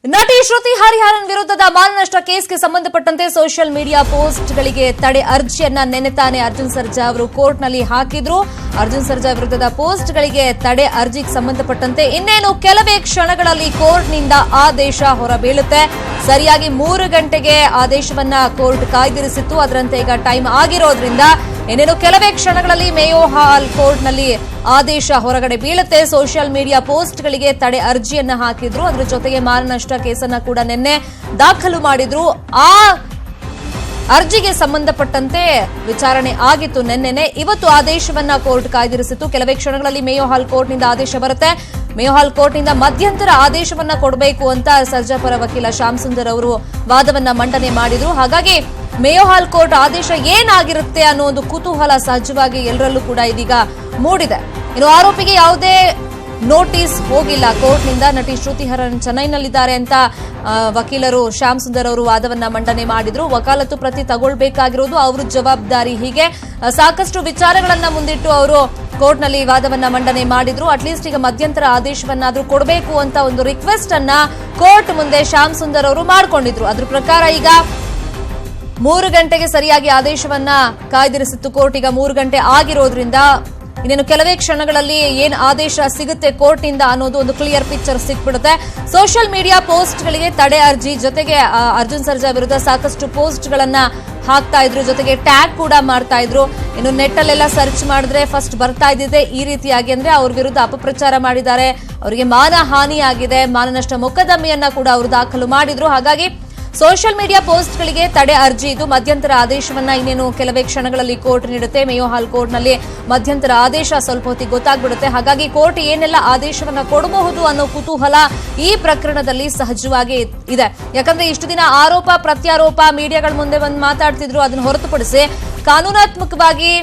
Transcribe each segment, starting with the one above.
ನಟಿ ಶ್ರುತಿ ಹರಿಹರನ್ ವಿರುದ್ಧದ ಮಾನನಷ್ಟ ಕೇಸ್ಗೆ ಸಂಬಂಧಪಟ್ಟಂತೆ ಸೋಷಿಯಲ್ ಮೀಡಿಯಾ ಪೋಸ್ಟ್ಗಳಿಗೆ ತಡೆ ಅರ್ಜಿಯನ್ನ ನಿನ್ನೆ ತಾನೇ ಅರ್ಜುನ್ ಸರ್ಜಾ ಅವರು ಕೋರ್ಟ್ನಲ್ಲಿ ಹಾಕಿದ್ರು. ಅರ್ಜುನ್ ಸರ್ಜಾ ವಿರುದ್ಧದ ಪೋಸ್ಟ್ಗಳಿಗೆ ತಡೆ ಅರ್ಜಿಗೆ ಸಂಬಂಧಪಟ್ಟಂತೆ ಇನ್ನೇನು ಕೆಲವೇ ಕ್ಷಣಗಳಲ್ಲಿ ಕೋರ್ಟ್ನಿಂದ ಆದೇಶ ಹೊರಬೀಳುತ್ತೆ. ಸರಿಯಾಗಿ 3 ಗಂಟೆಗೆ ಆದೇಶವನ್ನ ಕೋರ್ಟ್ ಕಾಯ್ದಿರಿಸಿತ್ತು. ಅದರಂತೆ ಈಗ ಟೈಮ್ ಆಗಿರೋದ್ರಿಂದ ಇನ್ನೇನು ಕೆಲವೇ ಕ್ಷಣಗಳಲ್ಲಿ ಮೇಯೋ ಹಾಲ್ ಕೋರ್ಟ್ನಲ್ಲಿ ಆದೇಶ ಹೊರಗಡೆ ಬೀಳುತ್ತೆ. ಸೋಷಿಯಲ್ ಮೀಡಿಯಾ ಪೋಸ್ಟ್ಗಳಿಗೆ ತಡೆ ಅರ್ಜಿಯನ್ನ ಹಾಕಿದ್ರು. ಅದರ ಜೊತೆಗೆ ಮಾನನಷ್ಟ ಕೇಸನ್ನ ಕೂಡ ನಿನ್ನೆ ದಾಖಲು ಮಾಡಿದ್ರು. ಆ ಅರ್ಜಿಗೆ ಸಂಬಂಧಪಟ್ಟಂತೆ ವಿಚಾರಣೆ ಆಗಿತ್ತು ನಿನ್ನೆನೆ. ಇವತ್ತು ಆದೇಶವನ್ನ ಕೋರ್ಟ್ ಕಾಯ್ದಿರಿಸಿತ್ತು. ಕೆಲವೇ ಕ್ಷಣಗಳಲ್ಲಿ ಮೇಯೋ ಹಾಲ್ ಕೋರ್ಟ್ನಿಂದ ಆದೇಶ ಬರುತ್ತೆ. ಮೇಯೋ ಹಾಲ್ ಕೋರ್ಟ್ನಿಂದ ಮಧ್ಯಂತರ ಆದೇಶವನ್ನ ಕೊಡಬೇಕು ಅಂತ ಸರ್ಜಾ ಪರ ವಕೀಲ ಶ್ಯಾಮ್ ಸುಂದರ್ ಅವರು ವಾದವನ್ನ ಮಂಡನೆ ಮಾಡಿದ್ರು. ಹಾಗಾಗಿ ಮೇಯೋ ಹಾಲ್ ಕೋರ್ಟ್ ಆದೇಶ ಏನಾಗಿರುತ್ತೆ ಅನ್ನೋ ಒಂದು ಕುತೂಹಲ ಸಹಜವಾಗಿ ಎಲ್ಲರಲ್ಲೂ ಕೂಡ ಇದೀಗ ಮೂಡಿದೆ. ಇನ್ನು ಆರೋಪಿಗೆ ಯಾವುದೇ ನೋಟಿಸ್ ಹೋಗಿಲ್ಲ ಕೋರ್ಟ್ನಿಂದ. ನಟಿ ಶ್ರುತಿ ಹರಿಹರನ್ ಚೆನ್ನೈನಲ್ಲಿದ್ದಾರೆ ಅಂತ ವಕೀಲರು ಶ್ಯಾಮ್ ಸುಂದರ್ ಅವರು ವಾದವನ್ನ ಮಂಡನೆ ಮಾಡಿದ್ರು. ವಕಾಲತ್ತು ಪ್ರತಿ ತಗೊಳ್ಬೇಕಾಗಿರೋದು ಅವ್ರ ಜವಾಬ್ದಾರಿ. ಹೀಗೆ ಸಾಕಷ್ಟು ವಿಚಾರಗಳನ್ನ ಮುಂದಿಟ್ಟು ಅವರು ಕೋರ್ಟ್ನಲ್ಲಿ ವಾದವನ್ನ ಮಂಡನೆ ಮಾಡಿದ್ರು. ಅಟ್ಲೀಸ್ಟ್ ಈಗ ಮಧ್ಯಂತರ ಆದೇಶವನ್ನಾದ್ರೂ ಕೊಡಬೇಕು ಅಂತ ಒಂದು ರಿಕ್ವೆಸ್ಟ್ ಅನ್ನ ಕೋರ್ಟ್ ಮುಂದೆ ಶ್ಯಾಮ್ ಸುಂದರ್ ಅವರು ಮಾಡಿಕೊಂಡಿದ್ರು. ಅದ್ರ ಪ್ರಕಾರ ಈಗ 3 ಗಂಟೆಗೆ ಸರಿಯಾಗಿ ಆದೇಶವನ್ನ ಕಾಯ್ದಿರಿಸಿತ್ತು ಕೋರ್ಟ್. ಈಗ 3 ಗಂಟೆ ಆಗಿರೋದ್ರಿಂದ ಇನ್ನೇನು ಕೆಲವೇ ಕ್ಷಣಗಳಲ್ಲಿ ಏನ್ ಆದೇಶ ಸಿಗುತ್ತೆ ಕೋರ್ಟ್ನಿಂದ ಅನ್ನೋದು ಒಂದು ಕ್ಲಿಯರ್ ಪಿಕ್ಚರ್ ಸಿಕ್ಬಿಡುತ್ತೆ. ಸೋಷಿಯಲ್ ಮೀಡಿಯಾ ಪೋಸ್ಟ್ಗಳಿಗೆ ತಡೆ ಅರ್ಜಿ ಜೊತೆಗೆ ಅರ್ಜುನ್ ಸರ್ಜಾ ವಿರುದ್ಧ ಸಾಕಷ್ಟು ಪೋಸ್ಟ್ಗಳನ್ನ ಹಾಕ್ತಾ ಇದ್ರು. ಜೊತೆಗೆ ಟ್ಯಾಗ್ ಕೂಡ ಮಾಡ್ತಾ ಇದ್ರು. ಇನ್ನು ನೆಟ್ ಅಲ್ಲೆಲ್ಲ ಸರ್ಚ್ ಮಾಡಿದ್ರೆ ಫಸ್ಟ್ ಬರ್ತಾ ಇದ್ದಿದೆ ಈ ರೀತಿಯಾಗಿ, ಅಂದ್ರೆ ಅವ್ರ ವಿರುದ್ಧ ಅಪಪ್ರಚಾರ ಮಾಡಿದ್ದಾರೆ, ಅವರಿಗೆ ಮಾನ ಹಾನಿ ಆಗಿದೆ, ಮಾನನಷ್ಟ ಮೊಕದ್ದಮೆಯನ್ನ ಕೂಡ ಅವರು ದಾಖಲು ಮಾಡಿದ್ರು. ಹಾಗಾಗಿ ಸೋಷಿಯಲ್ ಮೀಡಿಯಾ ಪೋಸ್ಟ್ಗಳಿಗೆ ತಡೆ ಅರ್ಜಿ ಇದು. ಮಧ್ಯಂತರ ಆದೇಶವನ್ನ ಇನ್ನೇನು ಕೆಲವೇ ಕ್ಷಣಗಳಲ್ಲಿ ಕೋರ್ಟ್ ನೀಡುತ್ತೆ. ಮೇಯೋ ಹಾಲ್ ಕೋರ್ಟ್ನಲ್ಲಿ ಮಧ್ಯಂತರ ಆದೇಶ ಸ್ವಲ್ಪ ಹೊತ್ತಿಗೆ ಗೊತ್ತಾಗ್ಬಿಡುತ್ತೆ. ಹಾಗಾಗಿ ಕೋರ್ಟ್ ಏನೆಲ್ಲ ಆದೇಶವನ್ನ ಕೊಡಬಹುದು ಅನ್ನೋ ಕುತೂಹಲ ಈ ಪ್ರಕರಣದಲ್ಲಿ ಸಹಜವಾಗಿ ಇದೆ. ಯಾಕಂದ್ರೆ ಇಷ್ಟು ದಿನ ಆರೋಪ ಪ್ರತ್ಯಾರೋಪ ಮೀಡಿಯಾಗಳ ಮುಂದೆ ಬಂದು ಮಾತಾಡ್ತಿದ್ರು. ಅದನ್ನು ಹೊರತುಪಡಿಸಿ ಕಾನೂನಾತ್ಮಕವಾಗಿ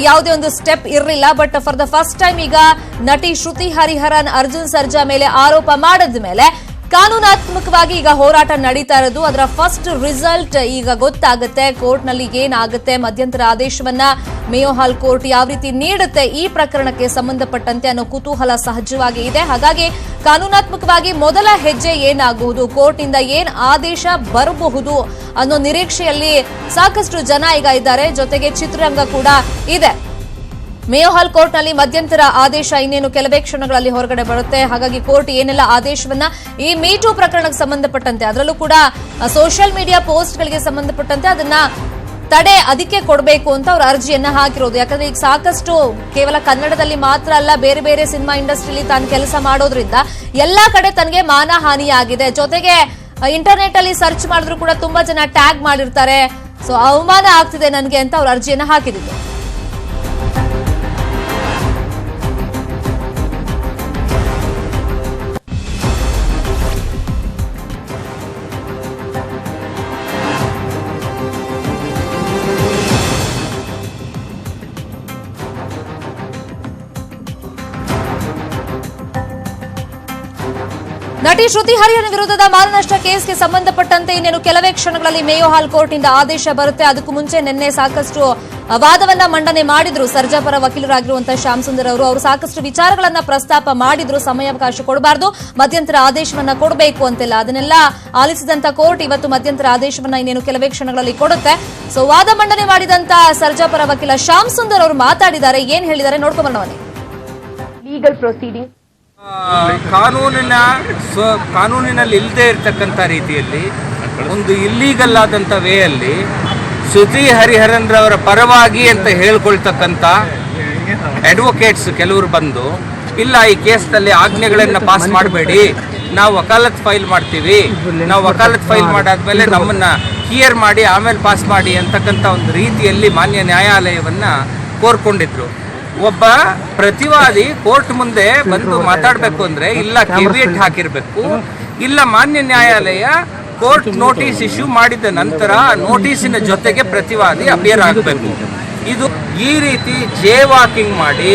ಯಾವುದೇ ಒಂದು ಸ್ಟೆಪ್ ಇರಲಿಲ್ಲ. But for the first time ಈಗ ನಟಿ ಶ್ರುತಿ ಹರಿಹರನ್ ಅರ್ಜುನ್ ಸರ್ಜಾ ಮೇಲೆ ಆರೋಪ ಮಾಡಿದ ಮೇಲೆ ಕಾನೂನಾತ್ಮಕವಾಗಿ ಈಗ ಹೋರಾಟ ನಡೀತಾ ಇರೋದು. ಅದರ ಫಸ್ಟ್ ರಿಸಲ್ಟ್ ಈಗ ಗೊತ್ತಾಗುತ್ತೆ. ಕೋರ್ಟ್ನಲ್ಲಿ ಏನಾಗುತ್ತೆ, ಮಧ್ಯಂತರ ಆದೇಶವನ್ನ ಮೇಯೋ ಹಾಲ್ ಕೋರ್ಟ್ ಯಾವ ರೀತಿ ನೀಡುತ್ತೆ ಈ ಪ್ರಕರಣಕ್ಕೆ ಸಂಬಂಧಪಟ್ಟಂತೆ ಅನ್ನೋ ಕುತೂಹಲ ಸಹಜವಾಗಿ ಇದೆ. ಹಾಗಾಗಿ ಕಾನೂನಾತ್ಮಕವಾಗಿ ಮೊದಲ ಹೆಜ್ಜೆ ಏನಾಗಬಹುದು, ಕೋರ್ಟ್ನಿಂದ ಏನ್ ಆದೇಶ ಬರಬಹುದು ಅನ್ನೋ ನಿರೀಕ್ಷೆಯಲ್ಲಿ ಸಾಕಷ್ಟು ಜನ ಈಗ ಇದ್ದಾರೆ. ಜೊತೆಗೆ ಚಿತ್ರರಂಗ ಕೂಡ ಇದೆ. ಮೇಯೋ ಹಾಲ್ ಕೋರ್ಟ್ನಲ್ಲಿ ಮಧ್ಯಂತರ ಆದೇಶ ಇನ್ನೇನು ಕೆಲವೇ ಕ್ಷಣಗಳಲ್ಲಿ ಹೊರಗಡೆ ಬರುತ್ತೆ. ಹಾಗಾಗಿ ಕೋರ್ಟ್ ಏನೆಲ್ಲ ಆದೇಶವನ್ನ ಈ ಮೀಟು ಪ್ರಕರಣಕ್ಕೆ ಸಂಬಂಧಪಟ್ಟಂತೆ, ಅದರಲ್ಲೂ ಕೂಡ ಸೋಷಿಯಲ್ ಮೀಡಿಯಾ ಪೋಸ್ಟ್ಗಳಿಗೆ ಸಂಬಂಧಪಟ್ಟಂತೆ ಅದನ್ನ ತಡೆ ಅದಕ್ಕೆ ಕೊಡಬೇಕು ಅಂತ ಅವ್ರ ಅರ್ಜಿಯನ್ನ ಹಾಕಿರೋದು. ಯಾಕಂದ್ರೆ ಈಗ ಸಾಕಷ್ಟು ಕೇವಲ ಕನ್ನಡದಲ್ಲಿ ಮಾತ್ರ ಅಲ್ಲ, ಬೇರೆ ಬೇರೆ ಸಿನಿಮಾ ಇಂಡಸ್ಟ್ರಿಯಲ್ಲಿ ತಾನು ಕೆಲಸ ಮಾಡೋದ್ರಿಂದ ಎಲ್ಲಾ ಕಡೆ ತನಗೆ ಮಾನ ಹಾನಿಯಾಗಿದೆ. ಜೊತೆಗೆ ಇಂಟರ್ನೆಟ್ ಅಲ್ಲಿ ಸರ್ಚ್ ಮಾಡಿದ್ರು ಕೂಡ ತುಂಬಾ ಜನ ಟ್ಯಾಗ್ ಮಾಡಿರ್ತಾರೆ. ಸೊ ಅವಮಾನ ಆಗ್ತಿದೆ ನನಗೆ ಅಂತ ಅವ್ರ ಅರ್ಜಿಯನ್ನ ಹಾಕಿದ್ರು. ನಟಿ ಶ್ರುತಿ ಹರಿಹರನ್ ವಿರುದ್ಧದ ಮಾನನಷ್ಟ ಕೇಸ್ಗೆ ಸಂಬಂಧಪಟ್ಟಂತೆ ಇನ್ನೇನು ಕೆಲವೇ ಕ್ಷಣಗಳಲ್ಲಿ ಮೇಯೋ ಹಾಲ್ ಕೋರ್ಟ್ನಿಂದ ಆದೇಶ ಬರುತ್ತೆ. ಅದಕ್ಕೂ ಮುಂಚೆ ನಿನ್ನೆ ಸಾಕಷ್ಟು ವಾದವನ್ನ ಮಂಡನೆ ಮಾಡಿದ್ರು ಸರ್ಜಾ ಪರ ವಕೀಲರಾಗಿರುವಂತಹ ಶ್ಯಾಮ್ ಸುಂದರ್ ಅವರು ಸಾಕಷ್ಟು ವಿಚಾರಗಳನ್ನ ಪ್ರಸ್ತಾಪ ಮಾಡಿದ್ರು. ಸಮಯಾವಕಾಶ ಕೊಡಬಾರದು, ಮಧ್ಯಂತರ ಆದೇಶವನ್ನ ಕೊಡಬೇಕು ಅಂತೆಲ್ಲ. ಅದನ್ನೆಲ್ಲ ಆಲಿಸಿದಂತ ಕೋರ್ಟ್ ಇವತ್ತು ಮಧ್ಯಂತರ ಆದೇಶವನ್ನ ಇನ್ನೇನು ಕೆಲವೇ ಕ್ಷಣಗಳಲ್ಲಿ ಕೊಡುತ್ತೆ. ಸೊ ವಾದ ಮಂಡನೆ ಮಾಡಿದಂತ ಸರ್ಜಾ ಪರ ವಕೀಲ ಶ್ಯಾಮ್ ಸುಂದರ್ ಅವರು ಮಾತಾಡಿದ್ದಾರೆ. ಏನ್ ಹೇಳಿದ್ದಾರೆ ನೋಡ್ಕೊಂಡ್ಬರೋಣ. ಲೀಗಲ್ ಪ್ರೊಸೀಡಿಂಗ್ ಕಾನೂನಿನಲ್ಲಿ ಇಲ್ಲದೆ ಇರತಕ್ಕಂಥ ರೀತಿಯಲ್ಲಿ ಒಂದು ಇಲ್ಲೀಗಲ್ ಆದಂಥ ವೇಯಲ್ಲಿ ಶ್ರುತಿ ಹರಿಹರನ್ ರವರ ಪರವಾಗಿ ಅಂತ ಹೇಳ್ಕೊಳ್ತಕ್ಕಂಥ ಅಡ್ವೊಕೇಟ್ಸ್ ಕೆಲವರು ಬಂದು, ಇಲ್ಲ ಈ ಕೇಸ್ನಲ್ಲಿ ಆಜ್ಞೆಗಳನ್ನು ಪಾಸ್ ಮಾಡಬೇಡಿ, ನಾವು ವಕಾಲತ್ ಫೈಲ್ ಮಾಡ್ತೀವಿ, ನಾವು ವಕಾಲತ್ ಫೈಲ್ ಮಾಡಾದ್ಮೇಲೆ ನಮ್ಮನ್ನ ಹಿಯರ್ ಮಾಡಿ ಆಮೇಲೆ ಪಾಸ್ ಮಾಡಿ ಅಂತಕ್ಕಂಥ ಒಂದು ರೀತಿಯಲ್ಲಿ ಮಾನ್ಯ ನ್ಯಾಯಾಲಯವನ್ನು ಕೋರ್ಕೊಂಡಿದ್ರು. ಒಬ್ಬ ಪ್ರತಿವಾದಿ ಕೋರ್ಟ್ ಮುಂದೆ ಬಂದು ಮಾತಾಡಬೇಕು ಅಂದ್ರೆ ಇಲ್ಲ ಕೆವಿಯಟ್ ಹಾಕಿರ್ಬೇಕು, ಇಲ್ಲ ಮಾನ್ಯ ನ್ಯಾಯಾಲಯ ಕೋರ್ಟ್ ನೋಟಿಸ್ ಇಶ್ಯೂ ಮಾಡಿದ ನಂತರ ನೋಟಿಸಿನ ಜೊತೆಗೆ ಪ್ರತಿವಾದಿ ಅಪಿಯರ್ ಆಗಬೇಕು. ಇದು ಈ ರೀತಿ ಜೇ ವಾಕಿಂಗ್ ಮಾಡಿ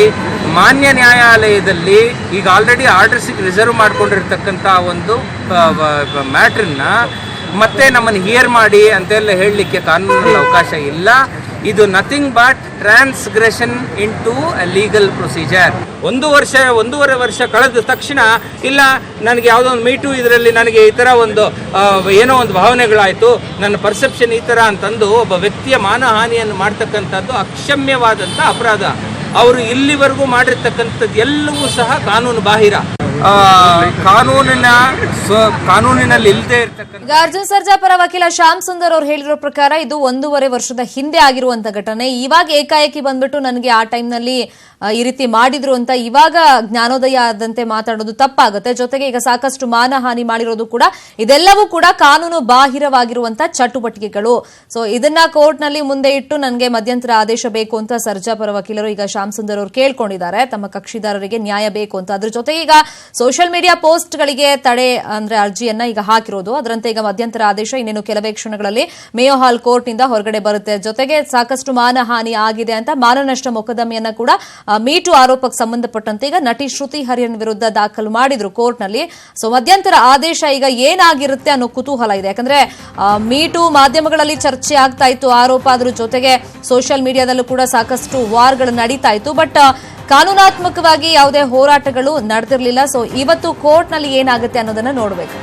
ಮಾನ್ಯ ನ್ಯಾಯಾಲಯದಲ್ಲಿ ಈಗ ಆಲ್ರೆಡಿ ಆರ್ಡರ್ಸಿಗೆ ರಿಸರ್ವ್ ಮಾಡ್ಕೊಂಡಿರ್ತಕ್ಕಂಥ ಒಂದು ಮ್ಯಾಟ್ರನ್ನ ಮತ್ತೆ ನಮ್ಮನ್ನು ಹಿಯರ್ ಮಾಡಿ ಅಂತೆಲ್ಲ ಹೇಳಲಿಕ್ಕೆ ಕಾನೂನಲ್ಲಿ ಅವಕಾಶ ಇಲ್ಲ. ಇದು nothing but transgression in to a legal procedure. 1.5 ವರ್ಷ ಕಳೆದ ತಕ್ಷಣ ಇಲ್ಲ ನನಗೆ ಯಾವುದೋ ಒಂದು ಮೀಟು ಇದರಲ್ಲಿ ನನಗೆ ಈ ಥರ ಒಂದು ಏನೋ ಒಂದು ಭಾವನೆಗಳಾಯಿತು, ನನ್ನ ಪರ್ಸೆಪ್ಷನ್ ಈ ಥರ ಅಂತಂದು ಒಬ್ಬ ವ್ಯಕ್ತಿಯ ಮಾನಹಾನಿಯನ್ನು ಮಾಡ್ತಕ್ಕಂಥದ್ದು ಅಕ್ಷಮ್ಯವಾದಂಥ ಅಪರಾಧ. ಅವರು ಇಲ್ಲಿವರೆಗೂ ಮಾಡಿರ್ತಕ್ಕಂಥದ್ದು ಎಲ್ಲವೂ ಸಹ ಕಾನೂನು ಬಾಹಿರ, ಕಾನೂನಿನಲ್ಲಿ ಇಲ್ಲದೆ ಇರ್ತಕ್ಕಂಥ. ಅರ್ಜುನ್ ಸರ್ಜಾ ಪರ ವಕೀಲ ಶ್ಯಾಮ್ ಸುಂದರ್ ಅವರು ಹೇಳಿರೋ ಪ್ರಕಾರ ಇದು 1.5 ವರ್ಷದ ಹಿಂದೆ ಆಗಿರುವಂತ ಘಟನೆ. ಇವಾಗ ಏಕಾಏಕಿ ಬಂದ್ಬಿಟ್ಟು ನನಗೆ ಆ ಟೈಮ್ನಲ್ಲಿ ಈ ರೀತಿ ಮಾಡಿದ್ರು ಅಂತ ಇವಾಗ ಜ್ಞಾನೋದಯ ಆದಂತೆ ಮಾತಾಡೋದು ತಪ್ಪಾಗುತ್ತೆ. ಜೊತೆಗೆ ಈಗ ಸಾಕಷ್ಟು ಮಾನಹಾನಿ ಮಾಡಿರೋದು ಕೂಡ ಇದೆಲ್ಲವೂ ಕೂಡ ಕಾನೂನು ಬಾಹಿರವಾಗಿರುವಂತ ಚಟುವಟಿಕೆಗಳು. ಸೊ ಇದನ್ನ ಕೋರ್ಟ್ ನಲ್ಲಿ ಮುಂದೆ ಇಟ್ಟು ನನಗೆ ಮಧ್ಯಂತರ ಆದೇಶ ಬೇಕು ಅಂತ ಸರ್ಜಾ ಪರ ವಕೀಲರು ಈಗ ಶ್ಯಾಮ್ ಸುಂದರ್ ಅವರು ಕೇಳ್ಕೊಂಡಿದ್ದಾರೆ, ತಮ್ಮ ಕಕ್ಷಿದಾರರಿಗೆ ನ್ಯಾಯ ಬೇಕು ಅಂತ. ಅದ್ರ ಜೊತೆಗೆ ಈಗ ಸೋಷಿಯಲ್ ಮೀಡಿಯಾ ಪೋಸ್ಟ್ ಗಳಿಗೆ ತಡೆ ಅಂದ್ರೆ ಅರ್ಜಿಯನ್ನ ಈಗ ಹಾಕಿರೋದು, ಅದರಂತೆ ಈಗ ಮಧ್ಯಂತರ ಆದೇಶ ಇನ್ನೇನು ಕೆಲವೇ ಕ್ಷಣಗಳಲ್ಲಿ ಮೇಯೋ ಹಾಲ್ ಕೋರ್ಟ್ ನಿಂದ ಹೊರಗಡೆ ಬರುತ್ತೆ. ಜೊತೆಗೆ ಸಾಕಷ್ಟು ಮಾನಹಾನಿ ಆಗಿದೆ ಅಂತ ಮಾನನಷ್ಟ ಮೊಕದ್ದಮೆಯನ್ನ ಕೂಡ ಮೀಟು ಆರೋಪಕ್ಕೆ ಸಂಬಂಧಪಟ್ಟಂತೆ ಈಗ ನಟಿ ಶ್ರುತಿ ಹರಿಹರನ್ ವಿರುದ್ಧ ದಾಖಲು ಮಾಡಿದ್ರು ಕೋರ್ಟ್ ನಲ್ಲಿ. ಸೊ ಮಧ್ಯಂತರ ಆದೇಶ ಈಗ ಏನಾಗಿರುತ್ತೆ ಅನ್ನೋ ಕುತೂಹಲ ಇದೆ. ಯಾಕಂದ್ರೆ ಮೀಟು ಮಾಧ್ಯಮಗಳಲ್ಲಿ ಚರ್ಚೆ ಆಗ್ತಾ ಇತ್ತು ಆರೋಪ, ಅದ್ರ ಜೊತೆಗೆ ಸೋಷಿಯಲ್ ಮೀಡಿಯಾದಲ್ಲೂ ಕೂಡ ಸಾಕಷ್ಟು ವಾರ್ಗಳು ನಡೀತಾ ಇತ್ತು. ಬಟ್ ಕಾನೂನಾತ್ಮಕವಾಗಿ ಯಾವುದೇ ಹೋರಾಟಗಳು ನಡೆದಿರಲಿಲ್ಲ. ಸೊ ಇವತ್ತು ಕೋರ್ಟ್ ನಲ್ಲಿ ಏನಾಗುತ್ತೆ ಅನ್ನೋದನ್ನ ನೋಡಬೇಕು.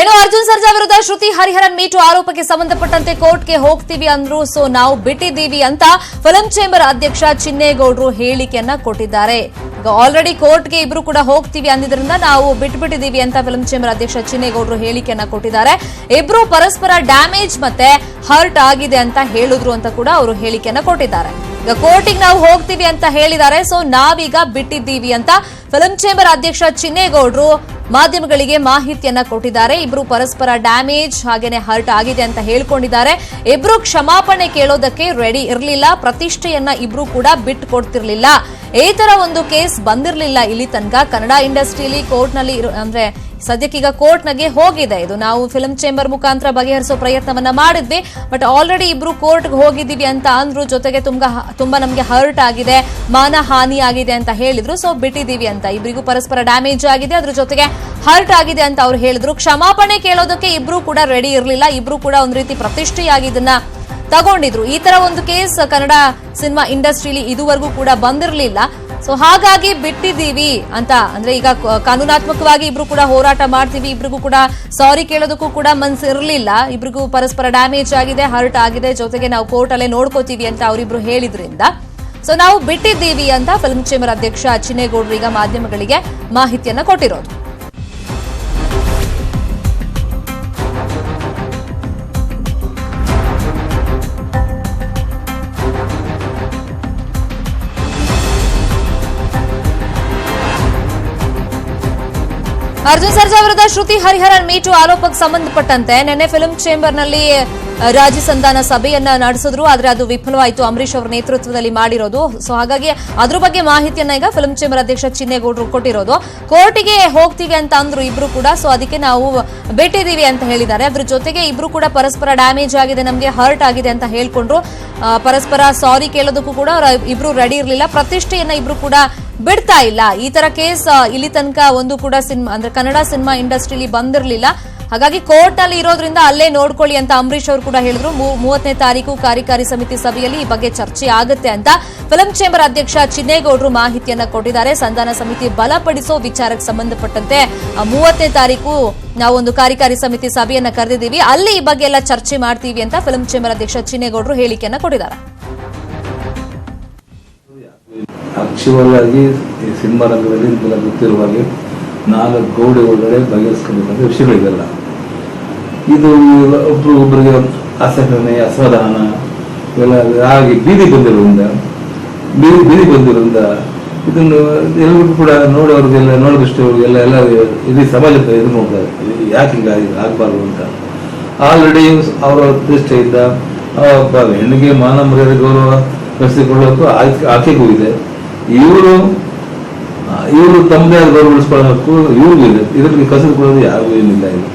ಏನೋ ಅರ್ಜುನ್ ಸರ್ಜಾ ವಿರುದ್ಧ ಶ್ರುತಿ ಹರಿಹರನ್ ಮೀಟು ಆರೋಪಕ್ಕೆ ಸಂಬಂಧಪಟ್ಟಂತೆ ಕೋರ್ಟ್ಗೆ ಹೋಗ್ತೀವಿ ಅಂದ್ರು, ಸೊ ನಾವು ಬಿಟ್ಟಿದ್ದೀವಿ ಅಂತ ಫಿಲಂ ಚೇಂಬರ್ ಅಧ್ಯಕ್ಷ ಚಿನ್ನೇಗೌಡರು ಹೇಳಿಕೆಯನ್ನ ಕೊಟ್ಟಿದ್ದಾರೆ. ಈಗ ಆಲ್ರೆಡಿ ಕೋರ್ಟ್ಗೆ ಇಬ್ರು ಕೂಡ ಹೋಗ್ತೀವಿ ಅಂದಿದ್ರಿಂದ ನಾವು ಬಿಟ್ಬಿಟ್ಟಿದ್ದೀವಿ ಅಂತ ಫಿಲಂ ಚೇಂಬರ್ ಅಧ್ಯಕ್ಷ ಚಿನ್ನೇಗೌಡರು ಹೇಳಿಕೆಯನ್ನ ಕೊಟ್ಟಿದ್ದಾರೆ. ಇಬ್ರು ಪರಸ್ಪರ ಡ್ಯಾಮೇಜ್ ಮತ್ತೆ ಹರ್ಟ್ ಆಗಿದೆ ಅಂತ ಹೇಳಿದ್ರು ಅಂತ ಕೂಡ ಅವರು ಹೇಳಿಕೆಯನ್ನ ಕೊಟ್ಟಿದ್ದಾರೆ. ಈಗ ಕೋರ್ಟಿಗೆ ನಾವು ಹೋಗ್ತೀವಿ ಅಂತ ಹೇಳಿದ್ದಾರೆ, ಸೊ ನಾವೀಗ ಬಿಟ್ಟಿದ್ದೀವಿ ಅಂತ ಫಿಲಂ ಚೇಂಬರ್ ಅಧ್ಯಕ್ಷ ಚಿನ್ನೇಗೌಡರು ಮಾಧ್ಯಮಗಳಿಗೆ ಮಾಹಿತಿಯನ್ನ ಕೊಟ್ಟಿದ್ದಾರೆ. ಇಬ್ರು ಪರಸ್ಪರ ಡ್ಯಾಮೇಜ್ ಹಾಗೇನೆ ಹರ್ಟ್ ಆಗಿದೆ ಅಂತ ಹೇಳ್ಕೊಂಡಿದ್ದಾರೆ. ಇಬ್ರು ಕ್ಷಮಾಪಣೆ ಕೇಳೋದಕ್ಕೆ ರೆಡಿ ಇರಲಿಲ್ಲ, ಪ್ರತಿಷ್ಠೆಯನ್ನ ಇಬ್ರು ಕೂಡ ಬಿಟ್ಟು ಕೊಡ್ತಿರ್ಲಿಲ್ಲ. ಈ ತರ ಒಂದು ಕೇಸ್ ಬಂದಿರಲಿಲ್ಲ ಇಲ್ಲಿ ತನಕ ಕನ್ನಡ ಇಂಡಸ್ಟ್ರಿಯಲ್ಲಿ ಕೋರ್ಟ್ನಲ್ಲಿ. ಅಂದ್ರೆ ಸದ್ಯಕ್ಕೀಗ ಕೋರ್ಟ್ನಾಗೆ ಹೋಗಿದೆ ಇದು. ನಾವು ಫಿಲಂ ಚೇಂಬರ್ ಮುಖಾಂತರ ಬಗೆಹರಿಸೋ ಪ್ರಯತ್ನವನ್ನ ಮಾಡಿದ್ವಿ, ಬಟ್ ಆಲ್ರೆಡಿ ಇಬ್ರು ಕೋರ್ಟ್ಗೆ ಹೋಗಿದ್ದೀವಿ ಅಂತ ಅಂದ್ರು. ಜೊತೆಗೆ ತುಂಬಾ ನಮಗೆ ಹರ್ಟ್ ಆಗಿದೆ, ಮಾನಹಾನಿ ಆಗಿದೆ ಅಂತ ಹೇಳಿದ್ರು. ಸೊ ಬಿಟ್ಟಿದ್ದೀವಿ ಅಂತ, ಇಬ್ಬರಿಗೂ ಪರಸ್ಪರ ಡ್ಯಾಮೇಜ್ ಆಗಿದೆ, ಅದ್ರ ಜೊತೆಗೆ ಹರ್ಟ್ ಆಗಿದೆ ಅಂತ ಅವ್ರು ಹೇಳಿದ್ರು. ಕ್ಷಮಾಪಣೆ ಕೇಳೋದಕ್ಕೆ ಇಬ್ರು ಕೂಡ ರೆಡಿ ಇರಲಿಲ್ಲ, ಇಬ್ರು ಕೂಡ ಒಂದ್ ರೀತಿ ಪ್ರತಿಷ್ಠೆಯಾಗಿ ಇದನ್ನ ತಗೊಂಡಿದ್ರು. ಈ ತರ ಒಂದು ಕೇಸ್ ಕನ್ನಡ ಸಿನಿಮಾ ಇಂಡಸ್ಟ್ರಿಲಿ ಇದುವರೆಗೂ ಕೂಡ ಬಂದಿರಲಿಲ್ಲ. ಸೊ ಹಾಗಾಗಿ ಬಿಟ್ಟಿದ್ದೀವಿ ಅಂತ, ಅಂದ್ರೆ ಈಗ ಕಾನೂನಾತ್ಮಕವಾಗಿ ಇಬ್ರು ಕೂಡ ಹೋರಾಟ ಮಾಡ್ತೀವಿ, ಇಬ್ರಿಗೂ ಕೂಡ ಸಾರಿ ಕೇಳೋದಕ್ಕೂ ಕೂಡ ಮನ್ಸು ಇರಲಿಲ್ಲ, ಇಬ್ರಿಗೂ ಪರಸ್ಪರ ಡ್ಯಾಮೇಜ್ ಆಗಿದೆ, ಹರ್ಟ್ ಆಗಿದೆ, ಜೊತೆಗೆ ನಾವು ಕೋರ್ಟ್ ಅಲ್ಲೇ ನೋಡ್ಕೋತೀವಿ ಅಂತ ಅವರಿಬ್ರು ಹೇಳಿದ್ರಿಂದ ಸೊ ನಾವು ಬಿಟ್ಟಿದ್ದೀವಿ ಅಂತ ಫಿಲ್ಮ್ ಚೇಂಬರ್ ಅಧ್ಯಕ್ಷ ಚಿನ್ನೇಗೌಡರು ಈಗ ಮಾಧ್ಯಮಗಳಿಗೆ ಮಾಹಿತಿಯನ್ನ ಕೊಟ್ಟಿರೋದು. ಅರ್ಜುನ್ ಸರ್ಜಾ ವಿರುದ್ಧ ಶ್ರುತಿ ಹರಿಹರನ್ ಮೀಟು ಆರೋಪಕ್ಕೆ ಸಂಬಂಧಪಟ್ಟಂತೆ ನಿನ್ನೆ ಫಿಲ್ಮ್ ಚೇಂಬರ್ನಲ್ಲಿ ರಾಜಿ ಸಂಧಾನ ಸಭೆಯನ್ನ ನಡೆಸಿದ್ರು, ಆದ್ರೆ ಅದು ವಿಫಲವಾಯಿತು. ಅಂಬರೀಶ್ ಅವರ ನೇತೃತ್ವದಲ್ಲಿ ಮಾಡಿರೋದು. ಸೊ ಹಾಗಾಗಿ ಅದ್ರ ಬಗ್ಗೆ ಮಾಹಿತಿಯನ್ನ ಈಗ ಫಿಲ್ಮ್ ಚೇಂಬರ್ ಅಧ್ಯಕ್ಷ ಚಿನ್ನೇಗೌಡರು ಕೊಟ್ಟಿರೋದು. ಕೋರ್ಟಿಗೆ ಹೋಗ್ತೀವಿ ಅಂತ ಅಂದ್ರು ಇಬ್ರು ಕೂಡ, ಸೊ ಅದಕ್ಕೆ ನಾವು ಬಿಟ್ಟಿದ್ದೀವಿ ಅಂತ ಹೇಳಿದ್ದಾರೆ. ಅದ್ರ ಜೊತೆಗೆ ಇಬ್ರು ಕೂಡ ಪರಸ್ಪರ ಡ್ಯಾಮೇಜ್ ಆಗಿದೆ, ನಮಗೆ ಹರ್ಟ್ ಆಗಿದೆ ಅಂತ ಹೇಳ್ಕೊಂಡ್ರು. ಪರಸ್ಪರ ಸಾರಿ ಕೇಳೋದಕ್ಕೂ ಕೂಡ ಇಬ್ರು ರೆಡಿ ಇರಲಿಲ್ಲ, ಪ್ರತಿಷ್ಠೆಯನ್ನ ಇಬ್ರು ಕೂಡ ಬಿಡ್ತಾ ಇಲ್ಲ. ಈ ತರ ಕೇಸ್ ಇಲ್ಲಿ ತನಕ ಒಂದು ಕೂಡ ಸಿನಿಮಾ ಅಂದ್ರೆ ಕನ್ನಡ ಸಿನಿಮಾ ಇಂಡಸ್ಟ್ರಿಲಿ ಬಂದಿರಲಿಲ್ಲ. ಹಾಗಾಗಿ ಕೋರ್ಟ್ ನಲ್ಲಿ ಇರೋದ್ರಿಂದ ಅಲ್ಲೇ ನೋಡ್ಕೊಳ್ಳಿ ಅಂತ ಅಂಬರೀಶ್ ಅವರು ಕೂಡ ಹೇಳಿದ್ರು. 30ನೇ ತಾರೀಕು ಕಾರ್ಯಕಾರಿ ಸಮಿತಿ ಸಭೆಯಲ್ಲಿ ಈ ಬಗ್ಗೆ ಚರ್ಚೆ ಆಗುತ್ತೆ ಅಂತ ಫಿಲ್ಮ್ ಚೇಂಬರ್ ಅಧ್ಯಕ್ಷ ಚಿನ್ನೇಗೌಡರು ಮಾಹಿತಿಯನ್ನ ಕೊಟ್ಟಿದ್ದಾರೆ. ಸಂಧಾನ ಸಮಿತಿ ಬಲಪಡಿಸೋ ವಿಚಾರಕ್ಕೆ ಸಂಬಂಧಪಟ್ಟಂತೆ 30ನೇ ತಾರೀಕು ನಾವೊಂದು ಕಾರ್ಯಕಾರಿ ಸಮಿತಿ ಸಭೆಯನ್ನ ಕರೆದಿದ್ದೀವಿ, ಅಲ್ಲಿ ಈ ಬಗ್ಗೆ ಎಲ್ಲ ಚರ್ಚೆ ಮಾಡ್ತೀವಿ ಅಂತ ಫಿಲ್ಮ್ ಚೇಂಬರ್ ಅಧ್ಯಕ್ಷ ಚಿನ್ನೇಗೌಡರು ಹೇಳಿಕೆಯನ್ನ ಕೊಟ್ಟಿದ್ದಾರೆ. ಅಕ್ಷರವಾಗಿ ಈ ಸಿನಿಮಾ ರಂಗದಲ್ಲಿ ನಿಮಗೆಲ್ಲ ಗೊತ್ತಿರುವ ಹಾಗೆ 4 ಗೋಡೆ ಒಳಗಡೆ ಬಗೆಹರಿಸ್ಕೊಬೇಕಂತ ವಿಷಯಗಳಿಗೆಲ್ಲ ಇದು ಒಬ್ಬರಿಗೆ ಅಸಹನೆ ಅಸಮಾಧಾನ ಇವೆಲ್ಲ ಆಗಿ ಬೀದಿ ಬಂದಿರೋದ್ರಿಂದ ಇದನ್ನು ಎಲ್ಲರಿಗೂ ಕೂಡ ನೋಡೋರಿಗೆಲ್ಲ ನೋಡಿದಷ್ಟವ್ರಿಗೆಲ್ಲ ಎಲ್ಲ ಇಡೀ ಸಮಾಜಕ್ಕೆ ಎದುರು ನೋಡ್ತಾರೆ, ಯಾಕೆ ಹಿಂಗಾಗಿ ಆಗಬಾರ್ದು ಅಂತ. ಆಲ್ರೆಡಿ ಅವರ ದೃಷ್ಟಿಯಿಂದ ಹೆಣ್ಣಿಗೆ ಮಾನ ಮರ್ಯಾದೆ ಗೌರವ ಬೆಳೆಸಿಕೊಳ್ಳೋಕ್ಕೂ ಆಕೆಗೂ ಇದೆ, ಇವರು ತಮ್ಮದೇ ಗೌರವ ಉಳಿಸ್ಕೊಳ್ಳೋಕ್ಕೂ ಇವ್ರಿಗೂ ಇದೆ. ಇದರಲ್ಲಿ ಕಸಿದುಕೊಳ್ಳೋದು ಯಾರಿಗೂ ಏನಿಲ್ಲ. ಇದು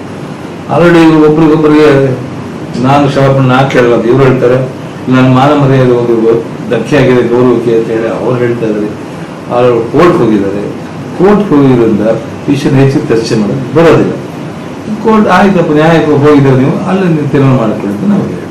ಆಲ್ರೆಡಿ ಇವರು ಒಬ್ರಿಗೊಬ್ಬರಿಗೆ ನಾನು ಕ್ಷಮಾಪಣೆ ಕೇಳಲ್ಲ ಅಂತ ಇವ್ರು ಹೇಳ್ತಾರೆ, ನನ್ನ ಮಾನ ಮರ್ಯಾದೆ ಹೋಗಿರ್ಬೋದು ಧಕ್ಕೆ ಆಗಿದೆ ಗೌರವಕ್ಕೆ ಅಂತ ಹೇಳಿ ಅವ್ರು ಹೇಳ್ತಾ ಇದ್ದಾರೆ. ಅವರು ಕೋರ್ಟ್ ಹೋಗಿರೋದ್ರಿಂದ ವಿಷಯ ಹೆಚ್ಚು ಚರ್ಚೆ ಮಾಡೋದು ಬರೋದಿಲ್ಲ. ಕೋರ್ಟ್ ಆಯ್ತಪ್ಪ ನ್ಯಾಯಕ್ಕೆ ಹೋಗಿದ್ದಾರೆ, ನೀವು ಅಲ್ಲಿ ತೀರ್ಮಾನ ಮಾಡಿಕೊಳ್ಳಿ ಅಂತ ನಾವು ಹೇಳಿ